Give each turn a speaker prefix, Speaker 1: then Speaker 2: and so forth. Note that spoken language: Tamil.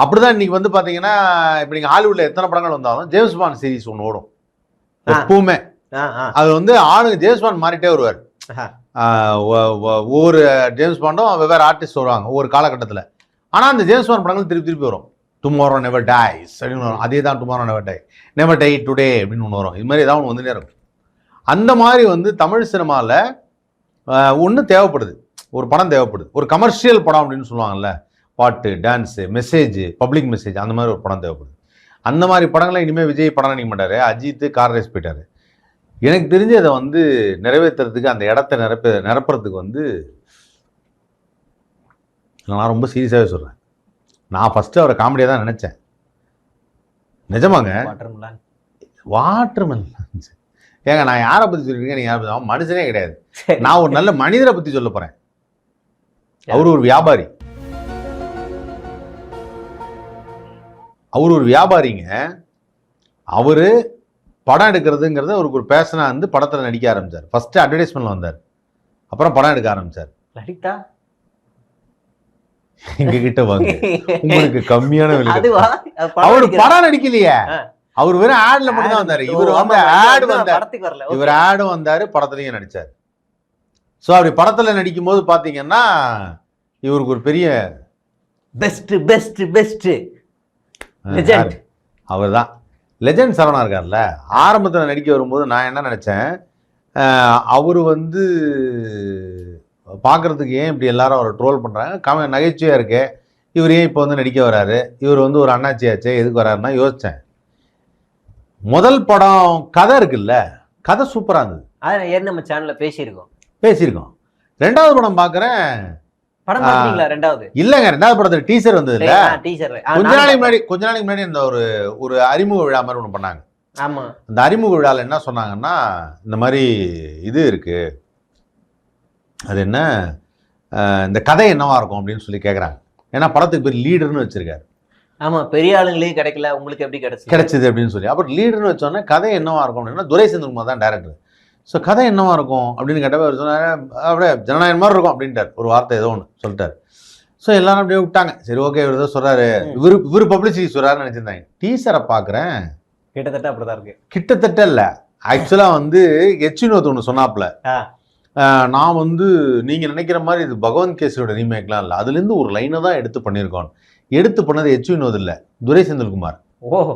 Speaker 1: அப்படிதான் இன்னைக்கு வந்து பாத்தீங்கன்னா இப்ப நீங்க ஹாலிவுட்ல எத்தனை படங்கள் வந்தாலும் ஜேம்ஸ் பாண்ட் சீரிஸ் ஒன்று ஓடும் எப்பவுமே. அது வந்து ஆளுங்க ஜேம்ஸ் பாண்ட் மாறிட்டே வருவார். ஒவ்வொரு ஜேம்ஸ் பாண்டும் வெவ்வேறு ஆர்டிஸ்ட் வருவாங்க ஒவ்வொரு காலகட்டத்தில். ஆனால் அந்த ஜேம்ஸ் பாண்ட் படங்கள் திருப்பி திருப்பி வரும். டுமாரோ நெவர் டைஸ் அப்படின்னு வரும். அதே தான் tomorrow never tie, never tie today அப்படின்னு ஒன்று வரும். இது மாதிரி ஏதாவது ஒன்று வந்துட்டே இருக்கும். அந்த மாதிரி வந்து தமிழ் சினிமாவில் ஒன்று தேவைப்படுது, ஒரு படம் தேவைப்படுது, ஒரு கமர்ஷியல் படம் அப்படின்னு சொல்லுவாங்கல்ல, பாட்டு, டான்ஸு, மெசேஜ், பப்ளிக் மெசேஜ், அந்த மாதிரி ஒரு படம் தேவைப்படுது. அந்த மாதிரி படங்களை இனிமேல் விஜய் படம் நினைக்க மாட்டார். அஜித் கார் ரேஸ் போயிட்டார். எனக்கு தெரிஞ்சு அதை வந்து நிறைவேற்றுறதுக்கு, அந்த இடத்த நிரப்புறதுக்கு வந்து நான் ரொம்ப சீரியஸாகவே சொல்கிறேன். நான் ஃபஸ்ட்டு அவரை காமெடியாக தான் நினச்சேன். நிஜமாங்க. வாட்டர்மெலன் ஏங்க, நான் யாரை பற்றி சொல்லியிருக்கேன், நீங்கள் யாரை? அவன் மனுஷனே கிடையாது. நான் ஒரு நல்ல மனிதரை பற்றி சொல்ல போகிறேன். அவர் ஒரு வியாபாரி. அவர் ஒரு வியாபாரிங்க. அவரு படம் எடுக்கிறதுங்கிறது அவருக்கு ஒரு பேஷனாக வந்து படத்தில் நடிக்க ஆரம்பித்தார். ஃபர்ஸ்ட் அட்வர்டைஸ்மெண்ட்ல வந்தார், அப்புறம் படம் எடுக்க ஆரம்பித்தார். எங்ககிட்ட வாங்க, உங்களுக்கு கம்மியான விலை. அவரு படம் நடிக்கலையே, அவர் வெறும் ஆட்ல மட்டும் தான் வந்தாரு. இவர் வந்து ஆடு வந்தார், இவர் ஆடும் வந்தாரு, படத்துலயும் நடிச்சார். ஸோ அப்படி படத்தில் நடிக்கும் போது பார்த்தீங்கன்னா இவருக்கு ஒரு பெரிய
Speaker 2: பெஸ்ட்
Speaker 1: அவர் தான் லெஜண்ட். சரவணா இருக்கார்ல, ஆரம்பத்தில் நடிக்க வரும்போது நான் என்ன நினச்சேன், அவர் வந்து பார்க்குறதுக்கு ஏன் இப்படி எல்லாரும் அவரை ட்ரோல் பண்ணுறாங்க, நகைச்சுவையாக இருக்கு, இவர் ஏன் இப்போ வந்து நடிக்க வராரு, இவர் வந்து ஒரு அண்ணாச்சியாச்சே, எதுக்கு வராருன்னா யோசித்தேன். முதல் படம் கதை இருக்குல்ல, கதை சூப்பராக இருந்தது.
Speaker 2: அதான் நம்ம சேனலில் பேசியிருக்கோம்.
Speaker 1: ரெண்டாவது படம் பார்க்குறேன்,
Speaker 2: ரெண்டாவது
Speaker 1: இல்லங்க, ரெண்டாவது படத்துல டீசர் வந்தது இல்ல, கொஞ்ச நாளைக்கு முன்னாடி இந்த ஒரு அறிமுக விழா மாதிரி ஒண்ணு பண்ணாங்க.
Speaker 2: ஆமா,
Speaker 1: அந்த அறிமுக விழால என்ன சொன்னாங்கன்னா, இந்த மாதிரி இது இருக்கு, அது என்ன, இந்த கதை என்னவா இருக்கும் அப்படின்னு சொல்லி கேக்குறாங்க. ஏன்னா படத்துக்கு பேர் லீடர்னு வச்சிருக்காரு.
Speaker 2: ஆமா, பெரிய ஆளுங்களே கிடைக்கல, உங்களுக்கு எப்படி
Speaker 1: கிடைச்சது அப்படின்னு சொல்லி. அப்புறம் லீடர்னு வச்சோன்னா கதை என்னவா இருக்கும் அப்படின்னா, துரை செந்தில்குமார் தான் டைரக்டர். ஸோ கதை என்னவா இருக்கும் அப்படின்னு கேட்டப்ப அவர் சொன்னார், அப்படியே ஜனநாயகம் மாதிரி இருக்கும் அப்படின்ட்டார். ஒரு வார்த்தை ஏதோ ஒன்று சொல்லிட்டார். ஸோ எல்லாரும் அப்படியே விட்டாங்க. சரி, ஓகே, இவர் ஏதோ சொல்கிறாரு, இவர் பப்ளிசிட்டி சொல்கிறாருன்னு நினச்சிருந்தாங்க. டீசரை பார்க்குறேன்,
Speaker 2: கிட்டத்தட்ட அப்படிதான் இருக்கு.
Speaker 1: கிட்டத்தட்ட இல்லை, ஆக்சுவலாக வந்து எச்சினோத் ஒன்று சொன்னாப்புல, நான் வந்து நீங்கள் நினைக்கிற மாதிரி இது பகவந்த் கேசரியோட ரீமேக்லாம் இல்லை, அதுலேருந்து ஒரு லைனை தான் எடுத்து பண்ணியிருக்கோம். எடுத்து பண்ணது எச்சினோத் இல்லை, துரை செந்தில்குமார்.
Speaker 2: ஓஹோ.